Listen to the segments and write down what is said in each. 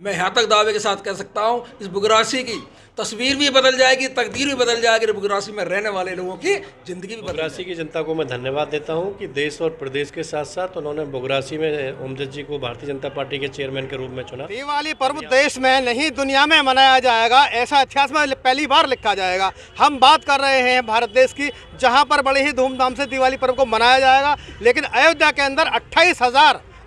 मैं यहाँ तक दावे के साथ कह सकता हूँ, इस बुगरासी की तस्वीर भी बदल जाएगी, तकदीर भी बदल जाएगी, बुगरासी में रहने वाले लोगों की ज़िंदगी भी बदल बुगरासी की जनता को मैं धन्यवाद देता हूँ कि देश और प्रदेश के साथ साथ उन्होंने बुगरासी में ओमजद जी को भारतीय जनता पार्टी के चेयरमैन के रूप में चुना। दिवाली पर्व देश में नहीं दुनिया में मनाया जाएगा, ऐसा इतिहास में पहली बार लिखा जाएगा। हम बात कर रहे हैं भारत देश की, जहाँ पर बड़े ही धूमधाम से दिवाली पर्व को मनाया जाएगा, लेकिन अयोध्या के अंदर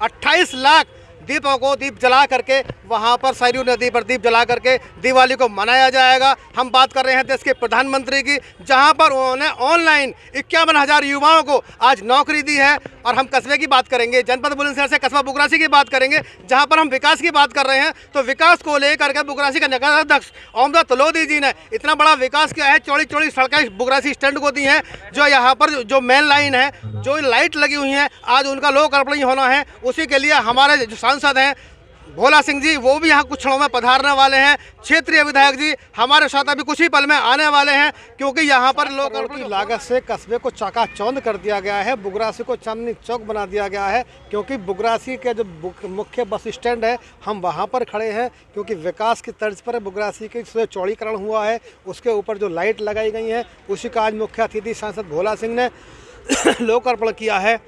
28 लाख दीपों को दीप जला करके वहाँ पर सरयू नदी पर दीप जला करके दिवाली को मनाया जाएगा। हम बात कर रहे हैं देश के प्रधानमंत्री की, जहाँ पर उन्होंने ऑनलाइन 51,000 युवाओं को आज नौकरी दी है। और हम कस्बे की बात करेंगे, जनपद बुलंदशहर से कस्बा बुगरासी की बात करेंगे, जहाँ पर हम विकास की बात कर रहे हैं। तो विकास को लेकर के बुगरासी के नगराध्यक्ष ओमदत तलोदी जी ने इतना बड़ा विकास किया है। चौड़ी चौड़ी सड़कें बुगरासी स्टैंड को दी हैं, जो यहाँ पर जो मेन लाइन है, जो लाइट लगी हुई हैं, आज उनका लोकार्पण होना है। उसी के लिए हमारे जो सांसद हैं भोला सिंह जी, वो भी यहाँ कुछ क्षणों में पधारने वाले हैं। क्षेत्रीय विधायक जी हमारे साथ अभी कुछ ही पल में आने वाले हैं, क्योंकि यहाँ पर लोकार्पण की लागत से कस्बे को चकाचौंध कर दिया गया है। बुगरासी को चांदनी चौक बना दिया गया है, क्योंकि बुगरासी के जो मुख्य बस स्टैंड है, हम वहाँ पर खड़े हैं, क्योंकि विकास की तर्ज पर बुगरासी के चौड़ीकरण हुआ है। उसके ऊपर जो लाइट लगाई गई है, उसी का आज मुख्य अतिथि सांसद भोला सिंह ने लोकार्पण किया है।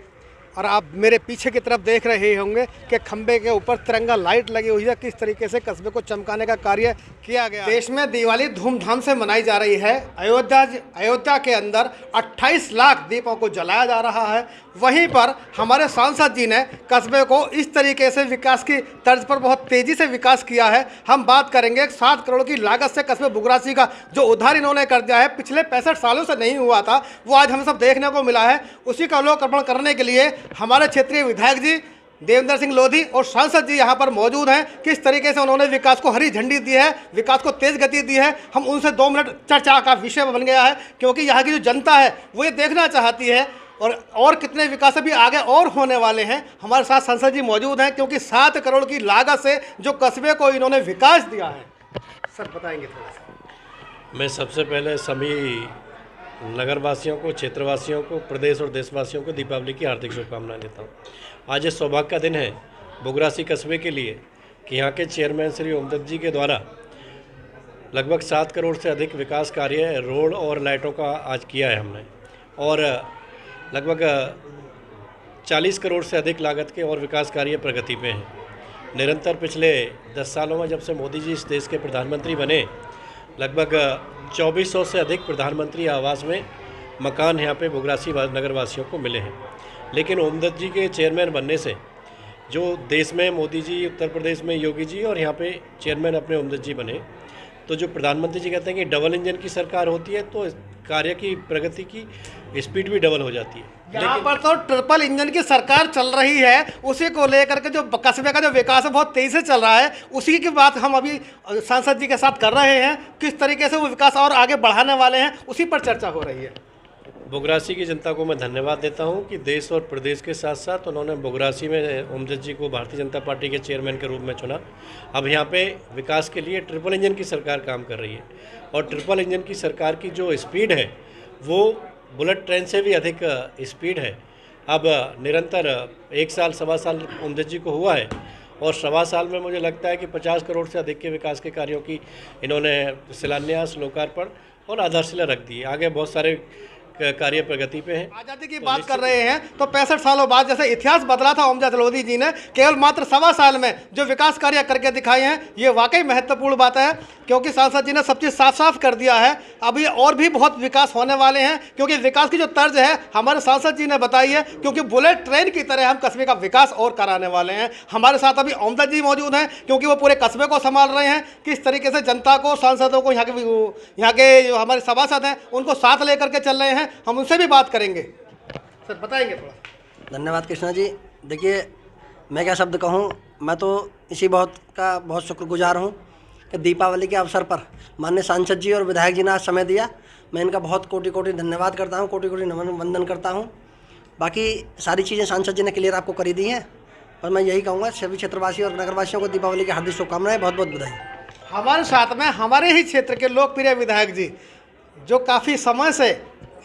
और आप मेरे पीछे की तरफ देख रहे होंगे कि खंबे के ऊपर तिरंगा लाइट लगी हुई है। किस तरीके से कस्बे को चमकाने का कार्य किया गया। देश में दिवाली धूमधाम से मनाई जा रही है। अयोध्या के अंदर 28 लाख दीपों को जलाया जा रहा है। वहीं पर हमारे सांसद जी ने कस्बे को इस तरीके से विकास की तर्ज पर बहुत तेज़ी से विकास किया है। हम बात करेंगे 7 करोड़ की लागत से कस्बे बुगरासी का जो उद्धार इन्होंने कर दिया है, पिछले 65 सालों से नहीं हुआ था, वो आज हम सब देखने को मिला है। उसी का लोकार्पण करने के लिए हमारे क्षेत्रीय विधायक जी देवेंद्र सिंह लोधी और सांसद जी यहाँ पर मौजूद हैं। किस तरीके से उन्होंने विकास को हरी झंडी दी है, विकास को तेज गति दी है, हम उनसे 2 मिनट चर्चा का विषय बन गया है, क्योंकि यहाँ की जो जनता है वो ये देखना चाहती है और कितने विकास अभी आगे और होने वाले हैं। हमारे साथ सांसद जी मौजूद हैं, क्योंकि 7 करोड़ की लागत से जो कस्बे को इन्होंने विकास दिया है। सर बताएंगे थोड़ा सा। मैं सबसे पहले सभी नगरवासियों को, क्षेत्रवासियों को, प्रदेश और देशवासियों को दीपावली की हार्दिक शुभकामनाएं देता हूं। आज ये सौभाग्य का दिन है बुगरासी कस्बे के लिए कि यहाँ के चेयरमैन श्री ओमदत जी के द्वारा लगभग 7 करोड़ से अधिक विकास कार्य रोड और लाइटों का आज किया है हमने, और लगभग 40 करोड़ से अधिक लागत के और विकास कार्य प्रगति पे हैं। निरंतर पिछले 10 सालों में जब से मोदी जी इस देश के प्रधानमंत्री बने, लगभग 2400 से अधिक प्रधानमंत्री आवास में मकान यहाँ पे बुगरासी नगरवासियों को मिले हैं। लेकिन ओमदत जी के चेयरमैन बनने से जो देश में मोदी जी, उत्तर प्रदेश में योगी जी और यहाँ पे चेयरमैन अपने ओमदत जी बने, तो जो प्रधानमंत्री जी कहते हैं कि डबल इंजन की सरकार होती है, तो कार्य की प्रगति की स्पीड भी डबल हो जाती है। यहाँ पर तो ट्रिपल इंजन की सरकार चल रही है, उसी को लेकर के जो कस्बे का जो विकास है बहुत तेज़ी से चल रहा है। उसी की बात हम अभी सांसद जी के साथ कर रहे हैं, किस तरीके से वो विकास और आगे बढ़ाने वाले हैं, उसी पर चर्चा हो रही है। बुगरासी की जनता को मैं धन्यवाद देता हूं कि देश और प्रदेश के साथ साथ उन्होंने बुगरासी में ओमजद जी को भारतीय जनता पार्टी के चेयरमैन के रूप में चुना। अब यहाँ पे विकास के लिए ट्रिपल इंजन की सरकार काम कर रही है, और ट्रिपल इंजन की सरकार की जो स्पीड है वो बुलेट ट्रेन से भी अधिक स्पीड है। अब निरंतर 1 साल 1.25 साल ओमजद जी को हुआ है, और 1.25 साल में मुझे लगता है कि 50 करोड़ से अधिक के विकास के कार्यों की इन्होंने शिलान्यास, लोकार्पण और आधारशिला रख दी है। आगे बहुत सारे कार्य प्रगति पे है। आज़ादी की बात कर रहे हैं तो 65 सालों बाद जैसे इतिहास बदला था ओमजद तलोदी जी ने, केवल मात्र 1.25 साल में जो विकास कार्य करके दिखाए हैं, ये वाकई महत्वपूर्ण बात है, क्योंकि सांसद जी ने सब चीज़ साफ साफ कर दिया है। अभी और भी बहुत विकास होने वाले हैं, क्योंकि विकास की जो तर्ज है हमारे सांसद जी ने बताई है, क्योंकि बुलेट ट्रेन की तरह हम कस्बे का विकास और कराने वाले हैं। हमारे साथ अभी ओमदत जी मौजूद हैं, क्योंकि वो पूरे कस्बे को संभाल रहे हैं। किस तरीके से जनता को, सांसदों को, यहाँ के जो हमारे सभासद हैं उनको साथ लेकर के चल रहे हैं, हम उनसे भी बात करेंगे। सर बताएंगे थोड़ा। धन्यवाद कृष्णा जी। देखिए, मैं क्या शब्द कहूँ, मैं तो इसी बहुत शुक्रगुजार हूँ कि दीपावली के अवसर पर माननीय सांसद जी और विधायक जी ने आज समय दिया। मैं इनका बहुत कोटि कोटि धन्यवाद करता हूँ, कोटि कोटि वंदन करता हूँ। बाकी सारी चीज़ें सांसद जी ने क्लियर आपको करी दी हैं, और मैं यही कहूँगा सभी क्षेत्रवासी और नगरवासियों को दीपावली की हार्दिक शुभकामनाएं, बहुत बहुत बधाई। हमारे साथ में हमारे ही क्षेत्र के लोकप्रिय विधायक जी, जो काफ़ी समय से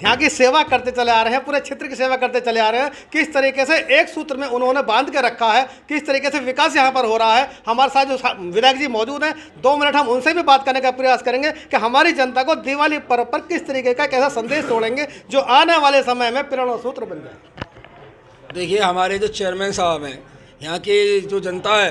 यहाँ की सेवा करते चले आ रहे हैं, पूरे क्षेत्र की सेवा करते चले आ रहे हैं। किस तरीके से एक सूत्र में उन्होंने बांध के रखा है, किस तरीके से विकास यहाँ पर हो रहा है। हमारे साथ जो विधायक जी मौजूद हैं, 2 मिनट हम उनसे भी बात करने का प्रयास करेंगे कि हमारी जनता को दिवाली पर्व पर किस तरीके का कैसा संदेश छोड़ेंगे जो आने वाले समय में प्रेरणा सूत्र बन जाए। देखिए, हमारे जो चेयरमैन साहब हैं, यहाँ की जो जनता है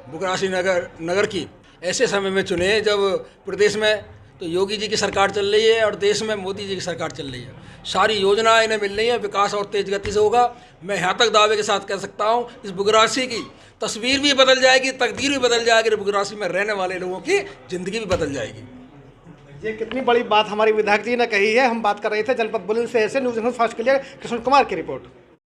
बुगरासी नगर की, ऐसे समय में चुने जब प्रदेश में तो योगी जी की सरकार चल रही है और देश में मोदी जी की सरकार चल रही है। सारी योजनाएं इन्हें मिल रही हैं, विकास और तेज गति से होगा। मैं यहाँ तक दावे के साथ कह सकता हूँ, इस बुगरासी की तस्वीर भी बदल जाएगी, तकदीर भी बदल जाएगी, बुगरासी में रहने वाले लोगों की ज़िंदगी भी बदल जाएगी। ये कितनी बड़ी बात हमारी विधायक जी ने कही है। हम बात कर रहे थे जनपद बुलंदशहर से। न्यूज़ 5 के लिए कृष्ण कुमार की रिपोर्ट।